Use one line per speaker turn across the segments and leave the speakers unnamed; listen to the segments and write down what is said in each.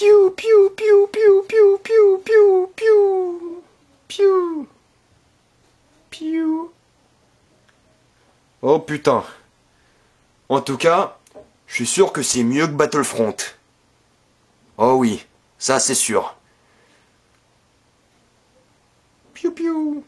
Piou, piou, piou, piou, piou, piou, piou, piou, piou, piou. Oh putain. En tout cas, je suis sûr que c'est mieux que Battlefront. Oh oui, ça c'est sûr. Piou, piou.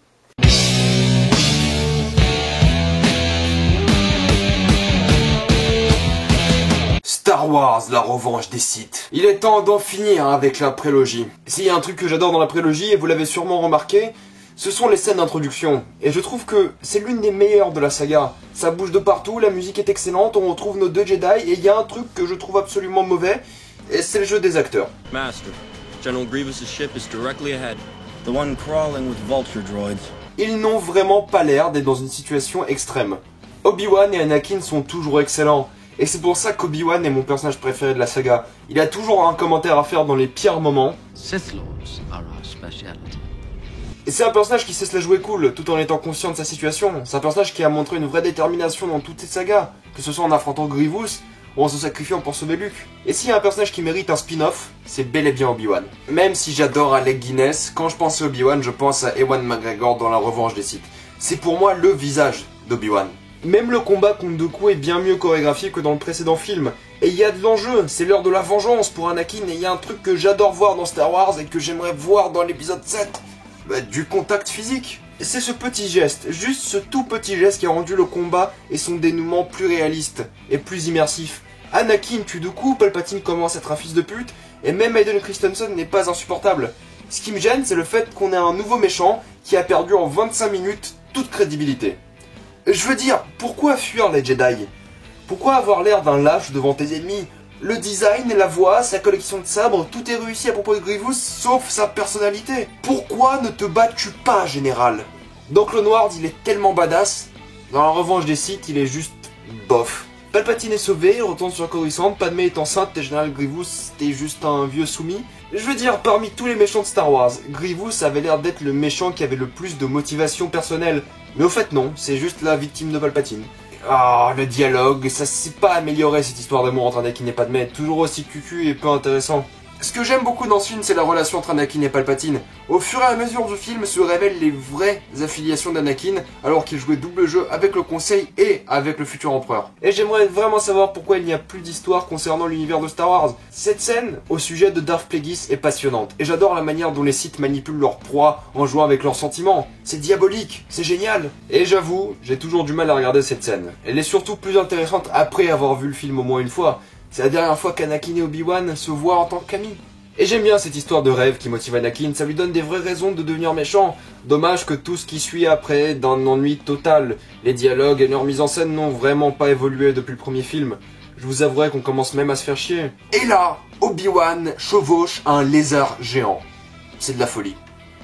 Star Wars, la revanche des Sith. Il est temps d'en finir avec la prélogie. S'il y a un truc que j'adore dans la prélogie, et vous l'avez sûrement remarqué, ce sont les scènes d'introduction. Et je trouve que c'est l'une des meilleures de la saga. Ça bouge de partout, la musique est excellente, on retrouve nos deux Jedi, et il y a un truc que je trouve absolument mauvais, et c'est le jeu des acteurs.
Master, General Grievous' ship is directly ahead.
The one crawling with vulture droids.
Ils n'ont vraiment pas l'air d'être dans une situation extrême. Obi-Wan et Anakin sont toujours excellents. Et c'est pour ça qu'Obi-Wan est mon personnage préféré de la saga. Il a toujours un commentaire à faire dans les pires moments.
Sith Lords are our specialty.
Et c'est un personnage qui sait se la jouer cool, tout en étant conscient de sa situation. C'est un personnage qui a montré une vraie détermination dans toutes ses sagas, que ce soit en affrontant Grievous ou en se sacrifiant pour sauver Luke. Et s'il y a un personnage qui mérite un spin-off, c'est bel et bien Obi-Wan. Même si j'adore Alec Guinness, quand je pense à Obi-Wan, je pense à Ewan McGregor dans La Revanche des Sith. C'est pour moi le visage d'Obi-Wan. Même le combat contre Dooku est bien mieux chorégraphié que dans le précédent film. Et il y a de l'enjeu, c'est l'heure de la vengeance pour Anakin, et il y a un truc que j'adore voir dans Star Wars et que j'aimerais voir dans l'épisode 7. Du contact physique. Et c'est ce petit geste, juste ce tout petit geste qui a rendu le combat et son dénouement plus réaliste et plus immersif. Anakin tue Dooku, Palpatine commence à être un fils de pute, et même Hayden Christensen n'est pas insupportable. Ce qui me gêne, c'est le fait qu'on ait un nouveau méchant qui a perdu en 25 minutes toute crédibilité. Je veux dire, pourquoi fuir les Jedi? Pourquoi avoir l'air d'un lâche devant tes ennemis? Le design, la voix, sa collection de sabres, tout est réussi à propos de Grievous, sauf sa personnalité. Pourquoi ne te bats-tu pas, général? Dans Clone Wars, il est tellement badass. Dans La Revanche des Sith, il est juste bof. Palpatine est sauvé, il retourne sur Coruscant, Padmé est enceinte, et Général Grievous, c'était juste un vieux soumis. Je veux dire, parmi tous les méchants de Star Wars, Grievous avait l'air d'être le méchant qui avait le plus de motivation personnelle. Mais au fait non, c'est juste la victime de Palpatine. Ah, le dialogue, ça s'est pas amélioré cette histoire d'amour entre Anakin et Padmé, toujours aussi cucu et peu intéressant. Ce que j'aime beaucoup dans ce film, c'est la relation entre Anakin et Palpatine. Au fur et à mesure du film se révèlent les vraies affiliations d'Anakin, alors qu'il jouait double jeu avec le Conseil et avec le futur empereur. Et j'aimerais vraiment savoir pourquoi il n'y a plus d'histoire concernant l'univers de Star Wars. Cette scène au sujet de Darth Plagueis est passionnante, et j'adore la manière dont les Sith manipulent leur proie en jouant avec leurs sentiments. C'est diabolique, c'est génial. Et j'avoue, j'ai toujours du mal à regarder cette scène. Elle est surtout plus intéressante après avoir vu le film au moins une fois. C'est la dernière fois qu'Anakin et Obi-Wan se voient en tant qu'amis. Et j'aime bien cette histoire de rêve qui motive Anakin, ça lui donne des vraies raisons de devenir méchant. Dommage que tout ce qui suit après est d'un ennui total. Les dialogues et leur mise en scène n'ont vraiment pas évolué depuis le premier film. Je vous avouerai qu'on commence même à se faire chier. Et là, Obi-Wan chevauche un lézard géant. C'est de la folie.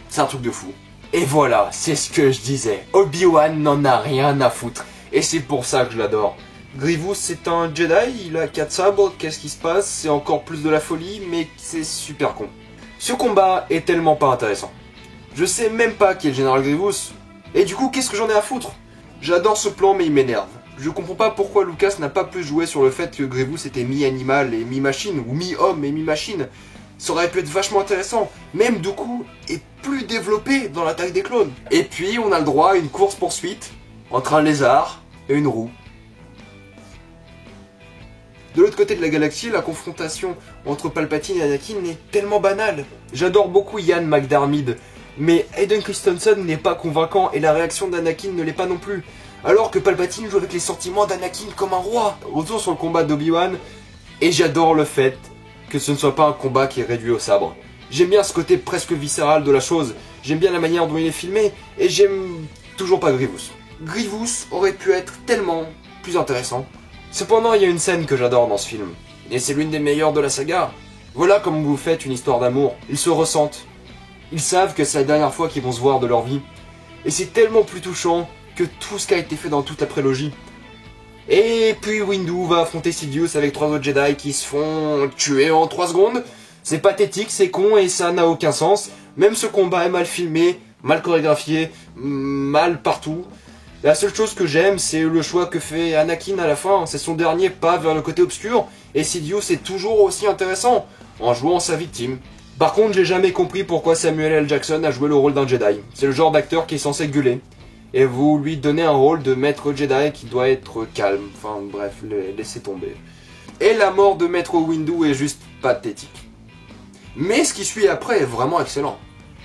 C'est un truc de fou. Et voilà, c'est ce que je disais. Obi-Wan n'en a rien à foutre. Et c'est pour ça que je l'adore. Grievous c'est un Jedi, il a 4 sabres, qu'est-ce qui se passe? C'est encore plus de la folie, mais c'est super con. Ce combat est tellement pas intéressant. Je sais même pas qui est le général Grievous. Et du coup, qu'est-ce que j'en ai à foutre? J'adore ce plan, mais il m'énerve. Je comprends pas pourquoi Lucas n'a pas plus joué sur le fait que Grievous était mi-animal et mi-machine, ou mi-homme et mi-machine. Ça aurait pu être vachement intéressant. Même Dooku est plus développé dans l'attaque des clones. Et puis, on a le droit à une course-poursuite entre un lézard et une roue. De l'autre côté de la galaxie, la confrontation entre Palpatine et Anakin est tellement banale. J'adore beaucoup Ian McDiarmid, mais Hayden Christensen n'est pas convaincant et la réaction d'Anakin ne l'est pas non plus. Alors que Palpatine joue avec les sentiments d'Anakin comme un roi. Retour sur le combat d'Obi-Wan, et j'adore le fait que ce ne soit pas un combat qui est réduit au sabre. J'aime bien ce côté presque viscéral de la chose, j'aime bien la manière dont il est filmé, et j'aime toujours pas Grievous. Grievous aurait pu être tellement plus intéressant. Cependant, il y a une scène que j'adore dans ce film, et c'est l'une des meilleures de la saga. Voilà comme vous faites une histoire d'amour. Ils se ressentent. Ils savent que c'est la dernière fois qu'ils vont se voir de leur vie. Et c'est tellement plus touchant que tout ce qui a été fait dans toute la prélogie. Et puis Windu va affronter Sidious avec 3 autres Jedi qui se font tuer en 3 secondes. C'est pathétique, c'est con et ça n'a aucun sens. Même ce combat est mal filmé, mal chorégraphié, mal partout. La seule chose que j'aime, c'est le choix que fait Anakin à la fin. C'est son dernier pas vers le côté obscur. Et Sidious est toujours aussi intéressant. en jouant sa victime. Par contre, j'ai jamais compris pourquoi Samuel L. Jackson a joué le rôle d'un Jedi. C'est le genre d'acteur qui est censé gueuler. Et vous lui donnez un rôle de maître Jedi qui doit être calme. Enfin bref, laissez tomber. Et la mort de Maître Windu est juste pathétique. Mais ce qui suit après est vraiment excellent.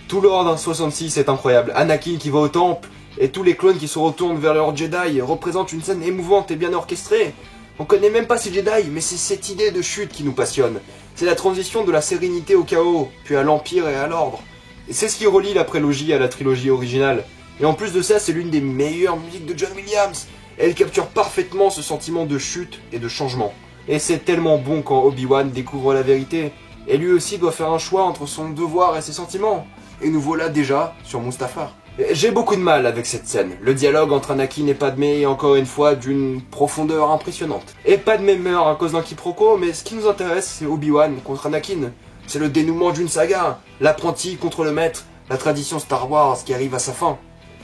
Tout l'ordre 66 est incroyable. Anakin qui va au temple, et tous les clones qui se retournent vers leur Jedi représentent une scène émouvante et bien orchestrée. On connaît même pas ces Jedi, mais c'est cette idée de chute qui nous passionne. C'est la transition de la sérénité au chaos, puis à l'Empire et à l'Ordre. Et c'est ce qui relie la prélogie à la trilogie originale. Et en plus de ça, c'est l'une des meilleures musiques de John Williams. Elle capture parfaitement ce sentiment de chute et de changement. Et c'est tellement bon quand Obi-Wan découvre la vérité. Et lui aussi doit faire un choix entre son devoir et ses sentiments. Et nous voilà déjà sur Mustafar. J'ai beaucoup de mal avec cette scène. Le dialogue entre Anakin et Padmé est encore une fois d'une profondeur impressionnante. Et Padmé meurt à cause d'un quiproquo, mais ce qui nous intéresse, c'est Obi-Wan contre Anakin. C'est le dénouement d'une saga, l'apprenti contre le maître, la tradition Star Wars qui arrive à sa fin.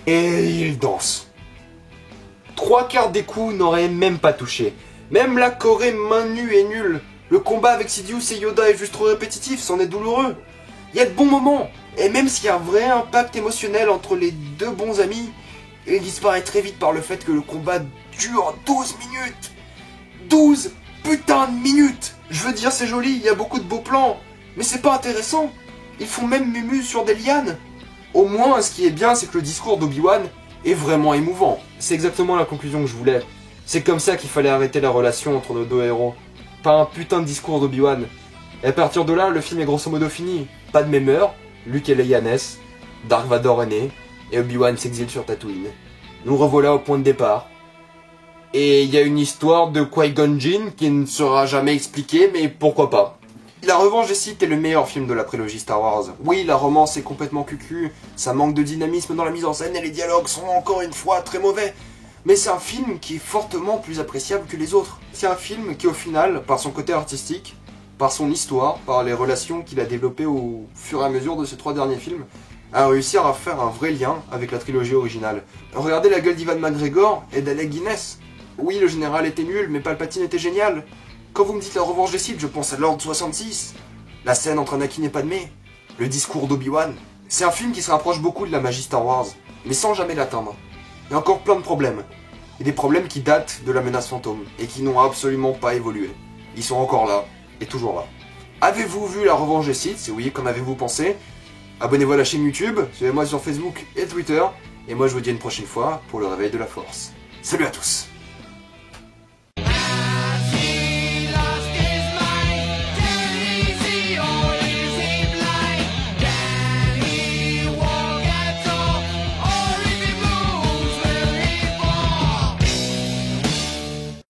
Et il danse. 3/4 des coups n'auraient même pas touché. Même la Corée main nue est nulle. Le combat avec Sidious et Yoda est juste trop répétitif, c'en est douloureux. Il y a de bons moments, et même s'il y a un vrai impact émotionnel entre les deux bons amis, il disparaît très vite par le fait que le combat dure 12 minutes. 12 putains de minutes. Je veux dire, c'est joli, il y a beaucoup de beaux plans, mais c'est pas intéressant. Ils font même mumu sur des lianes. Au moins, ce qui est bien, c'est que le discours d'Obi-Wan est vraiment émouvant. C'est exactement la conclusion que je voulais. C'est comme ça qu'il fallait arrêter la relation entre nos deux héros. Pas un putain de discours d'Obi-Wan. Et à partir de là, le film est grosso modo fini. Padmé meurt, Luke et Leia naissent, Dark Vador est né, et Obi-Wan s'exile sur Tatooine. Nous revoilà au point de départ. Et il y a une histoire de Qui-Gon Jinn qui ne sera jamais expliquée, mais pourquoi pas. La Revanche des Sith est le meilleur film de la prélogie Star Wars. Oui, la romance est complètement cucu, ça manque de dynamisme dans la mise en scène et les dialogues sont encore une fois très mauvais. Mais c'est un film qui est fortement plus appréciable que les autres. C'est un film qui au final, par son côté artistique, par son histoire, par les relations qu'il a développées au fur et à mesure de ces 3 derniers films, a réussi à faire un vrai lien avec la trilogie originale. Regardez la gueule d'Ivan McGregor et d'Alec Guinness. Oui, le général était nul, mais Palpatine était génial. Quand vous me dites la Revanche des Sith, je pense à l'Ordre 66. La scène entre Anakin et Padmé. Le discours d'Obi-Wan. C'est un film qui se rapproche beaucoup de la magie Star Wars, mais sans jamais l'atteindre. Il y a encore plein de problèmes. Et des problèmes qui datent de la menace fantôme, et qui n'ont absolument pas évolué. Ils sont encore là, et toujours là. Avez-vous vu la Revanche des Sith? Si oui, qu'en avez-vous pensé? Abonnez-vous à la chaîne YouTube, suivez-moi sur Facebook et Twitter, et moi je vous dis à une prochaine fois pour le réveil de la Force. Salut à tous!